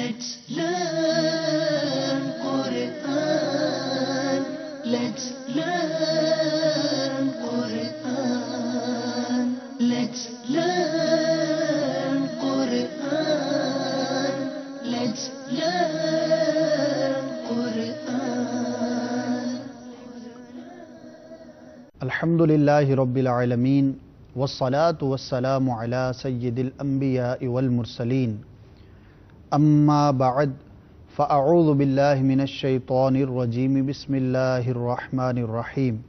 Let's learn Quran. Let's learn Quran. Let's learn Quran. Alhamdulillahi Rabbil Alameen. Wassalatu wassalamu ala Sayyidil Anbiya'i wal Mursaleen. Amma ba'd. فأعوذ بالله من الشيطان الرجيم بسم الله الرحمن الرحيم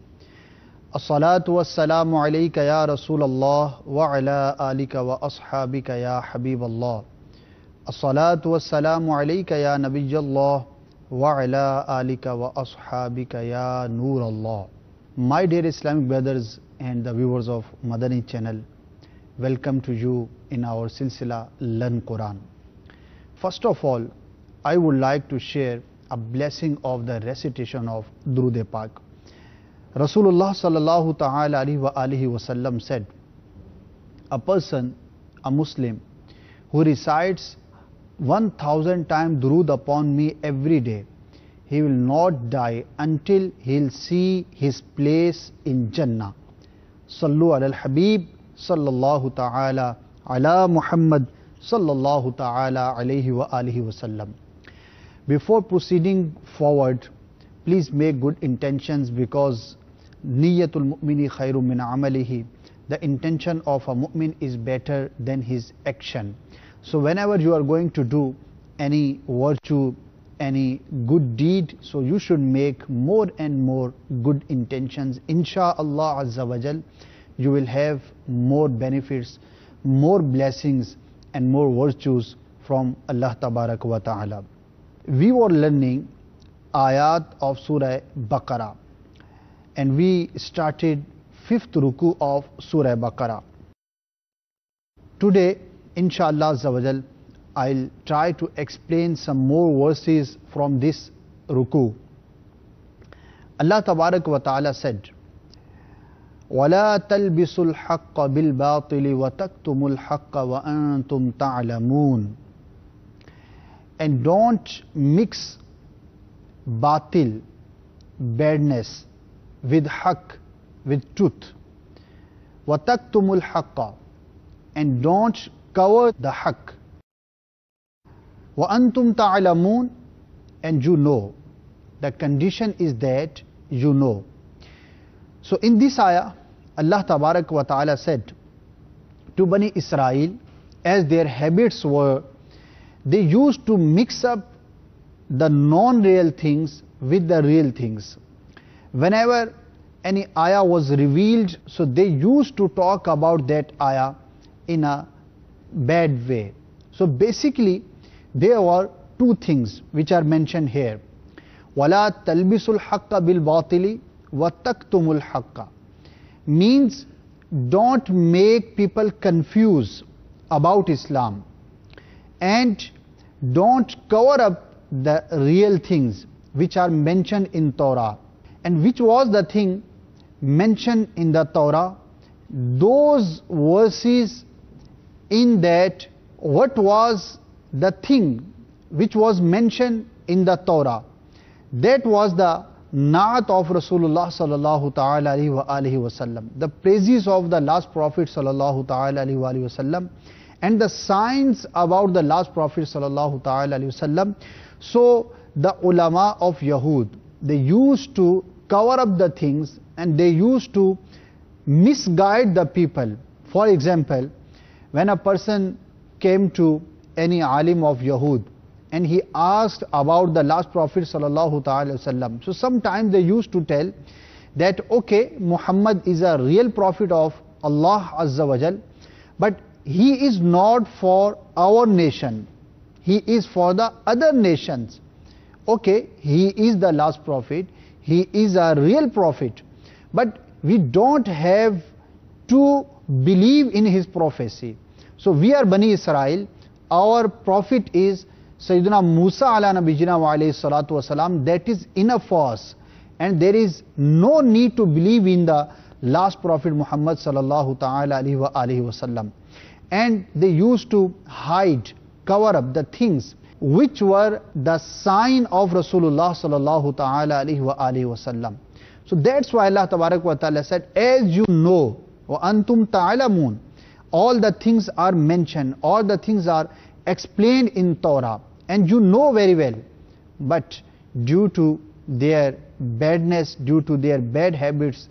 الصلاة والسلام عليك يا رسول الله وعلى آلك وأصحابك يا حبيب الله الصلاة والسلام عليك يا نبي الله وعلى آلك وأصحابك يا نور الله. My dear Islamic brothers and the viewers of Madani channel, welcome to you in our silsila Learn Quran. First of all, I would like to share a blessing of the recitation of Durud Pak. Rasulullah sallallahu ta'ala alaihi wasallam said, a person, a Muslim, who recites 1000 times Durud upon me every day, he will not die until he will see his place in Jannah. Sallu ala al-Habib sallallahu ta'ala ala Muhammad sallallahu ta'ala alaihi wa alihi wasallam. Before proceeding forward, please make good intentions, because niyatul mu'mini khairum min amalihi, the intention of a mu'min is better than his action. So whenever you are going to do any virtue, any good deed, so you should make more and more good intentions. Insha'Allah Azza wa Jal, you will have more benefits, more blessings and more virtues from Allah Tabarak wa Ta'ala. We were learning ayat of Surah Baqarah, and we started 5th ruku of Surah Baqarah. Today, Inshallah Azza wa Jal, I'll try to explain some more verses from this ruku. Allah Tabarak wa Ta'ala said, وَلَا تَلْبِسُوا الْحَقَّ بِالْبَاطِلِ وَتَكْتُمُوا الْحَقَّ وَأَنْتُمْ تَعْلَمُونَ. And don't mix batil, badness, with haqq, with truth. وَتَكْتُمُوا الْحَقَّ, and don't cover the haqq. وَأَنْتُمْ تَعْلَمُونَ, and you know. The condition is that you know. So in this ayah, Allah Tabarak wa Ta'ala said to Bani Israel, as their habits were, they used to mix up the non-real things with the real things. Whenever any ayah was revealed, so they used to talk about that ayah in a bad way. So basically, there were two things which are mentioned here. وَلَا تَلْبِسُوا الْحَقَّ بِالْبَاطِلِ وَتَكْتُمُوا الْحَقَّ, means don't make people confuse about Islam, and don't cover up the real things which are mentioned in Torah. And which was the thing mentioned in the Torah? Those verses in that, what was the thing which was mentioned in the Torah? That was the Naat of Rasulullah sallallahu ta'ala alaihi wasallam, the praises of the last Prophet sallallahu ta'ala alaihi wasallam, and the signs about the last Prophet sallallahu ta'ala alaihi wasallam. So the ulama of Yahud, they used to cover up the things and they used to misguide the people. For example, when a person came to any alim of Yahud and he asked about the last Prophet sallallahu ta'ala wasallam, so sometimes they used to tell that, okay, Muhammad is a real prophet of Allah Azza wa Jal, but he is not for our nation, he is for the other nations. Okay, he is the last prophet, he is a real prophet, but we don't have to believe in his prophecy. So we are Bani Israel, our prophet is Sayyidina Musa ala nabiyina wa alayhi salatu wasalam. That is enough for us, and there is no need to believe in the last prophet Muhammad sallallahu ta'ala alayhi wa alihi wasallam. And they used to hide, cover up the things which were the sign of Rasulullah sallallahu ta'ala alayhi wa alihi wasallam. So that's why Allah tabarak wa ta'ala said, as you know, wa antum ta'alamun, all the things are mentioned, all the things are explained in Torah, and you know very well, but due to their badness, due to their bad habits,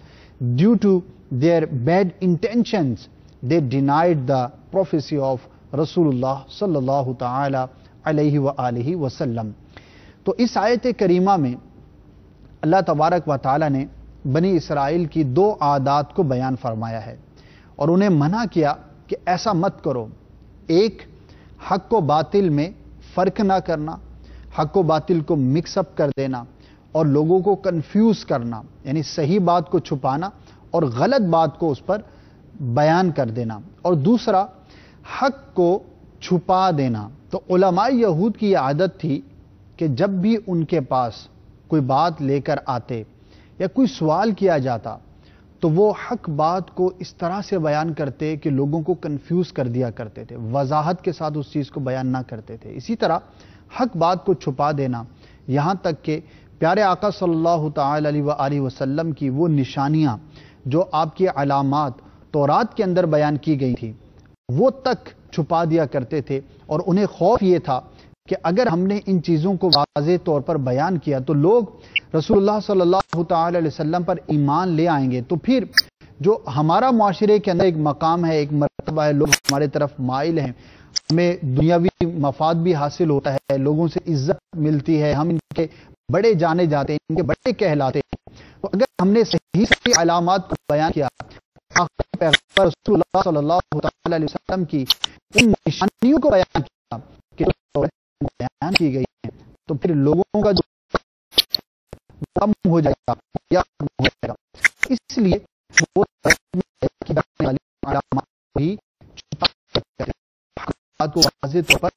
due to their bad intentions, they denied the prophecy of Rasulullah sallallahu ta'ala alayhi wa alihi wasallam. تو اس آیت کریمہ میں اللہ تبارک و تعالی نے بنی اسرائیل کی دو عادات کو بیان فرمایا ہے اور انہیں منع کیا کہ ایسا مت کرو. ایک، حق و باطل میں فرق نہ کرنا، حق و باطل کو مکس اپ کر دینا اور لوگوں کو کنفیوز کرنا، یعنی صحیح بات کو چھپانا اور غلط بات کو اس پر بیان کر دینا. اور دوسرا، حق کو چھپا دینا. تو علماء یہود کی یہ عادت تھی کہ جب بھی ان کے پاس کوئی بات لے کر آتے یا کوئی سوال کیا جاتا تو وہ حق بات کو اس طرح سے بیان کرتے کہ لوگوں کو کنفیوز کر دیا کرتے تھے، وضاحت کے ساتھ اس چیز کو بیان نہ کرتے تھے. اسی طرح حق بات کو چھپا دینا، یہاں تک کہ پیارے آقا صلی اللہ تعالی علیہ وآلہ وسلم کی وہ نشانیاں جو آپ کی علامات تورات کے اندر بیان کی گئی تھی وہ تک چھپا دیا کرتے تھے. اور انہیں خوف یہ تھا کہ اگر ہم نے ان چیزوں کو واضح طور پر بیان کیا تو لوگ رسول اللہ صلی اللہ تعالی علیہ وسلم پر ایمان لے آئیں گے، تو پھر جو ہمارا معاشرے کے اندر ایک مقام ہے، ایک مرتبہ ہے، لوگ ہمارے طرف مائل ہیں، ہمیں دنیاوی مفاد بھی حاصل ہوتا ہے، لوگوں سے عزت ملتی ہے، ہم ان کے بڑے جانے جاتے ہیں، ان کے بڑے کہلاتے ہیں. تو اگر ہم نے صحیح علامات کو بیان کیا، پیغمبر رسول اللہ صلی اللہ تعالی علیہ وسلم کی ان نشانیوں کو بیان کیا کہ بیان کی گئی ہیں، تو پھر لوگوں کا جو کم ہو جائے گا یا کم ہو جائے گا. اس لیے وہ علامات بھی کو واضح طور پر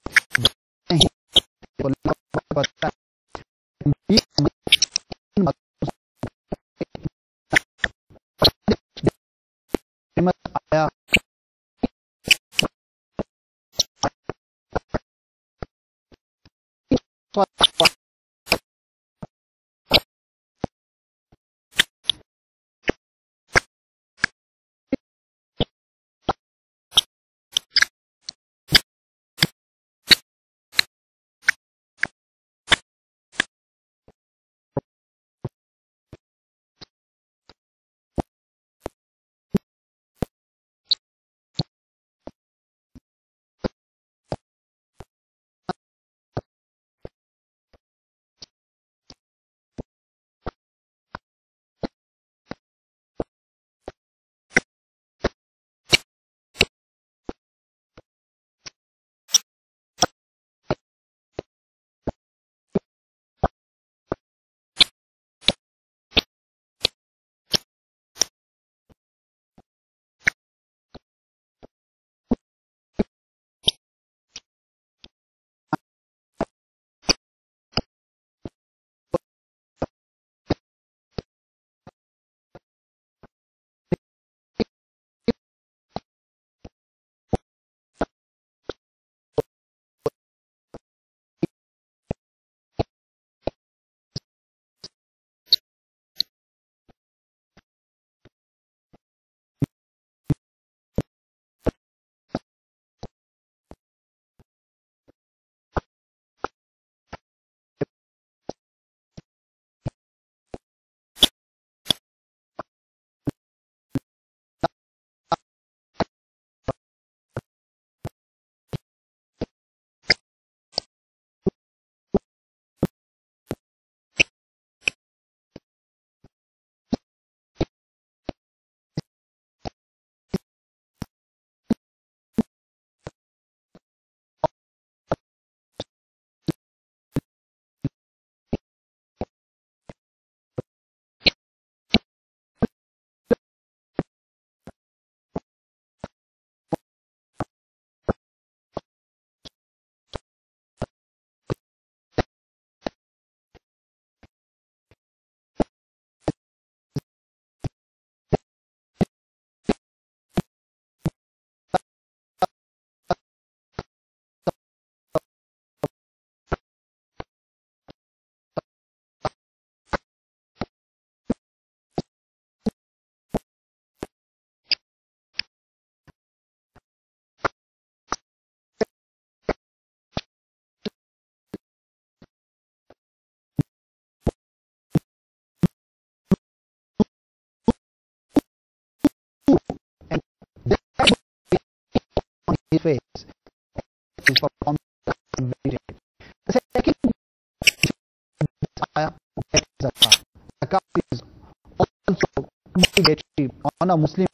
obligatory on a Muslim.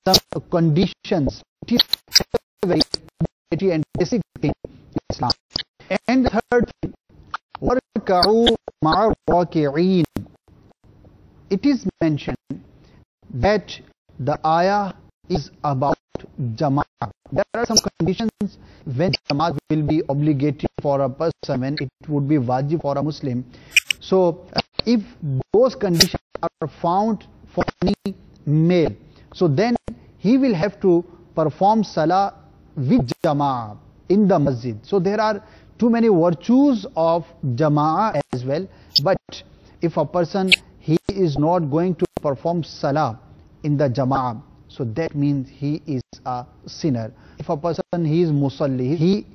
Some conditions. It is very obligatory and basic thing in Islam. And the third thing, وَارْكَعُوا مَعَ الرَّاكِعِينَ. It is mentioned that the ayah is about Jama'ah. There are some conditions when Jama'ah will be obligatory for a person, when it would be wajib for a Muslim. So, if those conditions are found for any male, so then he will have to perform Salah with Jama'ah in the masjid. So, there are too many virtues of Jama'ah as well, but if a person, he is not going to perform Salah in the Jama'ah, so that means he is a sinner. If a person, he is Musalli, he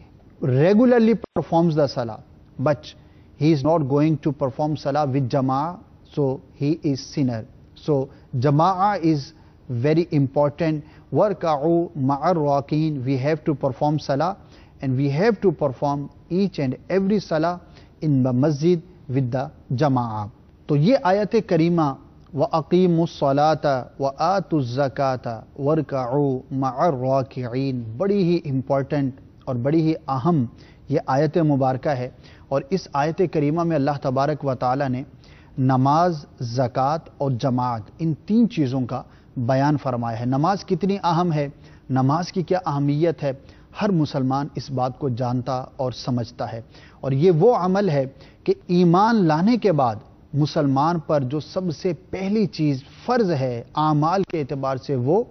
regularly performs the Salah, but he is not going to perform Salah with Jama'ah, so he is sinner. So Jama'ah is very important. وَارْكَعُوا مَعَ الرَّاكِعِينَ. We have to perform Salah, and we have to perform each and every Salah in the masjid with the Jama'ah. تو یہ آیت کریمہ وَأَقِيمُوا الصَّلَاةَ وَآتُوا الزَّكَاةَ وَارْكَعُوا مَعَ الرَّاكِعِينَ بڑی ہی important اور بڑی ہی اہم یہ آیت مبارکہ ہے. اور اس آیت کریمہ میں اللہ تبارک و تعالی نے نماز، زکوٰۃ اور جماعت، ان تین چیزوں کا بیان فرمایا ہے. نماز کتنی اہم ہے، نماز کی کیا اہمیت ہے، ہر مسلمان اس بات کو جانتا اور سمجھتا ہے. اور یہ وہ عمل ہے کہ ایمان لانے کے بعد مسلمان پر جو سب سے پہلی چیز فرض ہے اعمال کے اعتبار سے، وہ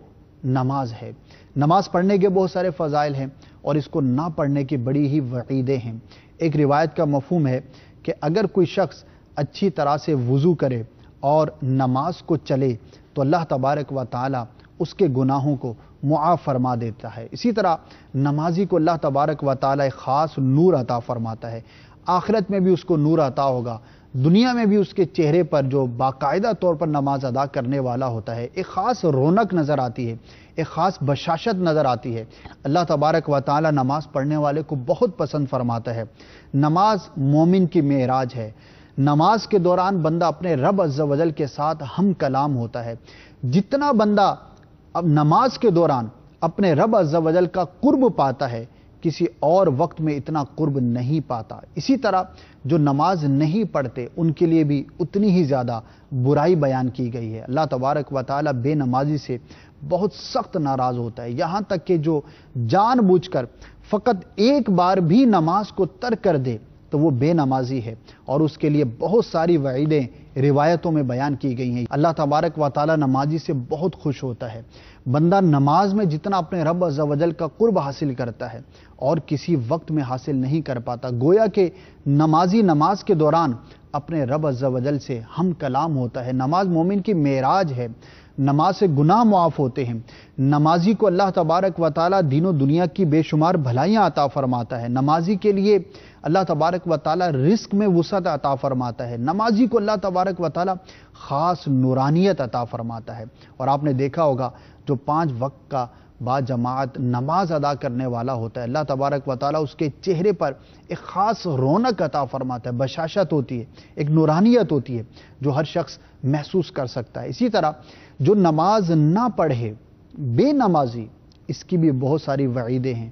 نماز ہے. نماز پڑھنے کے بہت سارے فضائل ہیں اور اس کو نہ پڑھنے کی بڑی ہی وعیدیں ہیں. ایک روایت کا مفہوم ہے کہ اگر کوئی شخص اچھی طرح سے وضو کرے اور نماز کو چلے تو اللہ تبارک و تعالی اس کے گناہوں کو معاف فرما دیتا ہے. اسی طرح نمازی کو اللہ تبارک و تعالی ایک خاص نور عطا فرماتا ہے. آخرت میں بھی اس کو نور عطا ہوگا، دنیا میں بھی اس کے چہرے پر جو باقاعدہ طور پر نماز ادا کرنے والا ہوتا ہے ایک خاص رونق نظر آتی ہے، ایک خاص بشاشت نظر آتی ہے. اللہ تبارک و تعالی نماز پڑھنے والے کو بہت پسند فرماتا ہے. نماز مومن کی معراج ہے. نماز کے دوران بندہ اپنے رب عز و جل کے ساتھ ہم کلام ہوتا ہے. جتنا بندہ اب نماز کے دوران اپنے رب عز و جل کا قرب پاتا ہے، کسی اور وقت میں اتنا قرب نہیں پاتا. اسی طرح جو نماز نہیں پڑھتے ان کے لیے بھی اتنی ہی زیادہ برائی بیان کی گئی ہے. اللہ تبارک و تعالی بے نمازی سے بہت سخت ناراض ہوتا ہے، یہاں تک کہ جو جان بوجھ کر فقط ایک بار بھی نماز کو ترک کر دے تو وہ بے نمازی ہے، اور اس کے لیے بہت ساری وعیدیں روایتوں میں بیان کی گئی ہیں. اللہ تبارک و تعالی نمازی سے بہت خوش ہوتا ہے. بندہ نماز میں جتنا اپنے رب عز و جل کا قرب حاصل کرتا ہے اور کسی وقت میں حاصل نہیں کر پاتا. گویا کہ نمازی نماز کے دوران اپنے رب عز و جل سے ہم کلام ہوتا ہے. نماز مومن کی معراج ہے. نماز سے گناہ معاف ہوتے ہیں. نمازی کو اللہ تبارک و تعالی دین و دنیا کی بے شمار بھلائیاں عطا فرماتا ہے. نمازی کے لیے اللہ تبارک و تعالی رزق میں وسعت عطا فرماتا ہے. نمازی کو اللہ تبارک و تعالی خاص نورانیت عطا فرماتا ہے. اور آپ نے دیکھا ہوگا جو 5 وقت کا با جماعت نماز ادا کرنے والا ہوتا ہے، اللہ تبارک و تعالی اس کے چہرے پر ایک خاص رونق عطا فرماتا ہے، بشاشت ہوتی ہے، ایک نورانیت ہوتی ہے جو ہر شخص محسوس کر سکتا ہے. اسی طرح جو نماز نہ پڑھے، بے نمازی، اس کی بھی بہت ساری وعیدیں ہیں،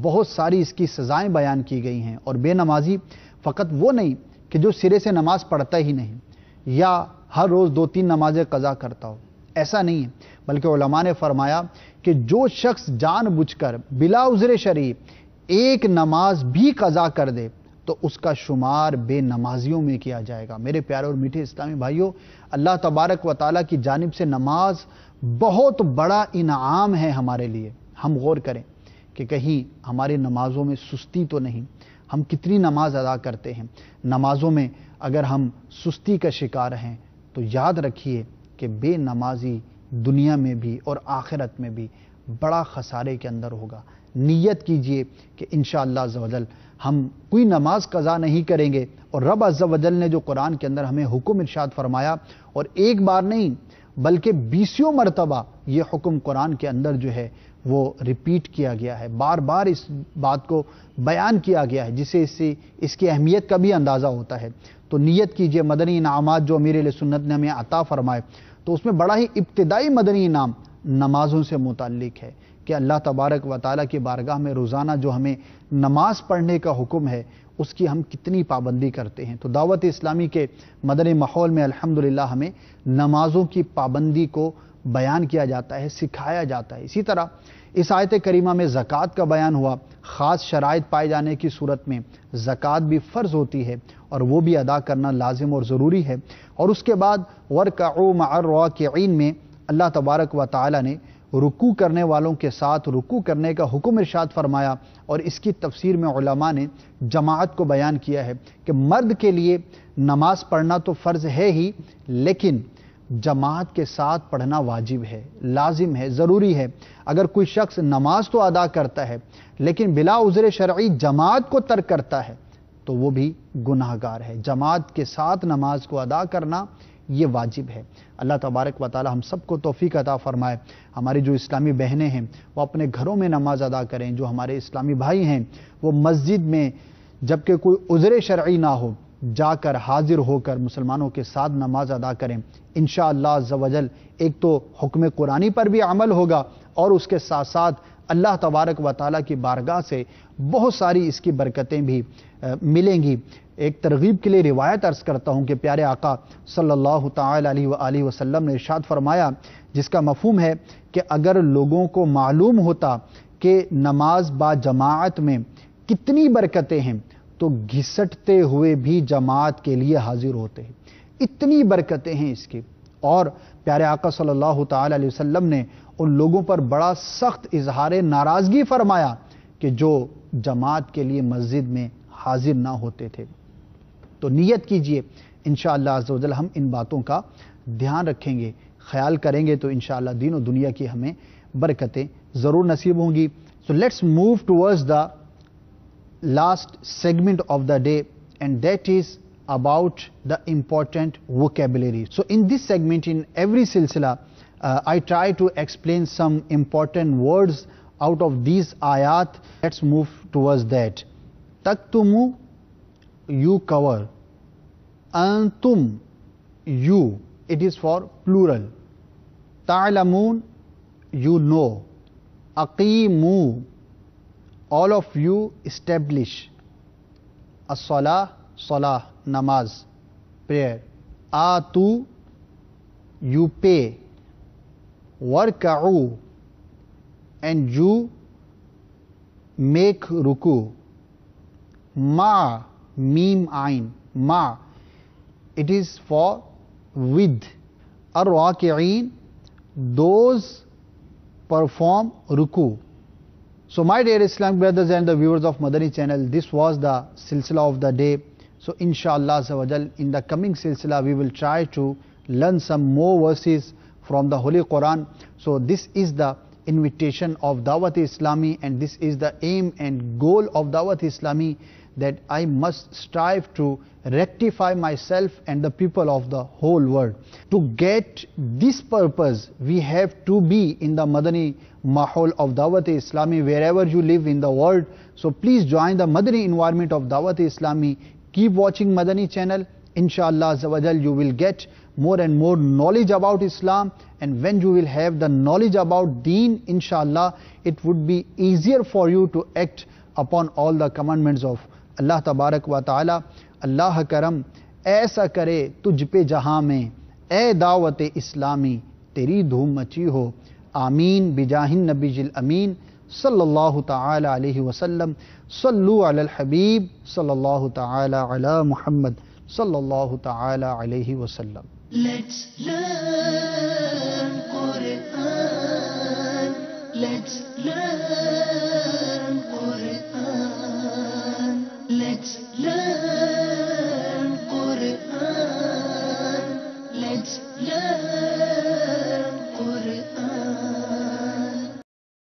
بہت ساری اس کی سزائیں بیان کی گئی ہیں. اور بے نمازی فقط وہ نہیں کہ جو سرے سے نماز پڑھتا ہی نہیں یا ہر روز 2-3 نمازیں قضا کرتا ہو، ایسا نہیں ہے، بلکہ علماء نے فرمایا کہ جو شخص جان بوجھ کر بلا عذر شرعی ایک نماز بھی قضا کر دے تو اس کا شمار بے نمازیوں میں کیا جائے گا. میرے پیارے اور میٹھے اسلامی بھائیوں، اللہ تبارک و تعالیٰ کی جانب سے نماز بہت بڑا انعام ہے ہمارے لیے. ہم غور کریں کہ کہیں ہماری نمازوں میں سستی تو نہیں. ہم کتنی نماز ادا کرتے ہیں، نمازوں میں اگر ہم سستی کا شکار ہیں تو یاد رکھیے کہ بے نمازی دنیا میں بھی اور آخرت میں بھی بڑا خسارے کے اندر ہوگا. نیت کیجئے کہ انشاءاللہ عز و جل ہم کوئی نماز قضا نہیں کریں گے. اور رب عز و جل نے جو قرآن کے اندر ہمیں حکم ارشاد فرمایا، اور ایک بار نہیں بلکہ 20 مرتبہ یہ حکم قرآن کے اندر جو ہے وہ ریپیٹ کیا گیا ہے، بار بار اس بات کو بیان کیا گیا ہے، جسے اس کی اہمیت کا بھی اندازہ ہوتا ہے. تو نیت کیجئے مدنی انعامات جو امیر اہل سنت نے ہمیں عطا فرمائے، تو اس میں بڑا ہی ابتدائی مدنی انعام نمازوں سے متعلق ہے کہ اللہ تبارک و تعالیٰ کی بارگاہ میں روزانہ جو ہمیں نماز پڑھنے کا حکم ہے اس کی ہم کتنی پابندی کرتے ہیں۔ تو دعوت اسلامی کے مدنی ماحول میں الحمدللہ ہمیں نمازوں کی پابندی کو بیان کیا جاتا ہے، سکھایا جاتا ہے۔ اسی طرح اس آیت کریمہ میں زکوٰۃ کا بیان ہوا، خاص شرائط پائے جانے کی صورت میں زکوٰۃ بھی فرض ہوتی ہے اور وہ بھی ادا کرنا لازم اور ضروری ہے۔ اور اس کے بعد وَارْكَعُوا مَعَ الرَّاكِعِينَ میں اللہ تبارک و تعالیٰ نے رکوع کرنے والوں کے ساتھ رکوع کرنے کا حکم ارشاد فرمایا، اور اس کی تفسیر میں علماء نے جماعت کو بیان کیا ہے کہ مرد کے لیے نماز پڑھنا تو فرض ہے ہی، لیکن جماعت کے ساتھ پڑھنا واجب ہے، لازم ہے، ضروری ہے۔ اگر کوئی شخص نماز تو ادا کرتا ہے لیکن بلا عذر شرعی جماعت کو ترک کرتا ہے تو وہ بھی گناہ گار ہے۔ جماعت کے ساتھ نماز کو ادا کرنا یہ واجب ہے۔ اللہ تبارک و تعالی ہم سب کو توفیق عطا فرمائے۔ ہماری جو اسلامی بہنیں ہیں وہ اپنے گھروں میں نماز ادا کریں، جو ہمارے اسلامی بھائی ہیں وہ مسجد میں جبکہ کوئی عذر شرعی نہ ہو جا کر حاضر ہو کر مسلمانوں کے ساتھ نماز ادا کریں۔ انشاءاللہ عز و جل ایک تو حکم قرآنی پر بھی عمل ہوگا اور اس کے ساتھ ساتھ اللہ تبارک و تعالیٰ کی بارگاہ سے بہت ساری اس کی برکتیں بھی ملیں گی۔ ایک ترغیب کے لیے روایت عرض کرتا ہوں کہ پیارے آقا صلی اللہ تعالی علیہ وآلہ وسلم نے ارشاد فرمایا، جس کا مفہوم ہے کہ اگر لوگوں کو معلوم ہوتا کہ نماز با جماعت میں کتنی برکتیں ہیں تو گھسٹتے ہوئے بھی جماعت کے لیے حاضر ہوتے ہیں، اتنی برکتیں ہیں اس کی۔ اور پیارے آقا صلی اللہ تعالی علیہ وسلم نے ان لوگوں پر بڑا سخت اظہار ناراضگی فرمایا کہ جو جماعت کے لیے مسجد میں حاضر نہ ہوتے تھے۔ تو نیت کیجئے انشاءاللہ عز و جل ہم ان باتوں کا دھیان رکھیں گے، خیال کریں گے تو انشاءاللہ دین و دنیا کی ہمیں برکتیں ضرور نصیب ہوں گی۔ So let's move towards the last segment of the day, and that is about the important vocabulary. So in this segment, in every silsila, I try to explain some important words out of these ayat. Let's move towards that. Taktumu, you cover. Antum, you, it is for plural. Ta'lamun, you know. Aqimu, all of you establish. As-salah, salah, namaz, prayer. Atu, you pay. Warka'u, and you make ruku. Ma, mim ain, ma, it is for with. Ar-raki'een, those perform ruku. So my dear Islamic brothers and the viewers of Madani channel, this was the silsila of the day. So inshallah azza wa jal, in the coming silsila we will try to learn some more verses from the Holy Quran. So this is the invitation of Dawat Islami, and this is the aim and goal of Dawat Islami, that I must strive to rectify myself and the people of the whole world. To get this purpose, we have to be in the Madani Mahol of Dawat Islami wherever you live in the world. So please join the Madani environment of Dawat Islami. Keep watching Madani channel. Inshallah Azza wa Jal, you will get more and more knowledge about Islam, and when you will have the knowledge about Deen, inshallah, it would be easier for you to act upon all the commandments of Allah Tabarak wa Ta'ala. Allah Karam ایسا کرے تجھ پہ جہاں میں اے دعوت اسلامی تیری دھوم مچی ہو. آمین بجاہ النبی الامین صلی اللہ تعالی علیہ وسلم. صلو علی الحبیب صلی اللہ تعالی علی محمد صلی اللہ تعالی علیہ وسلم. Let's learn.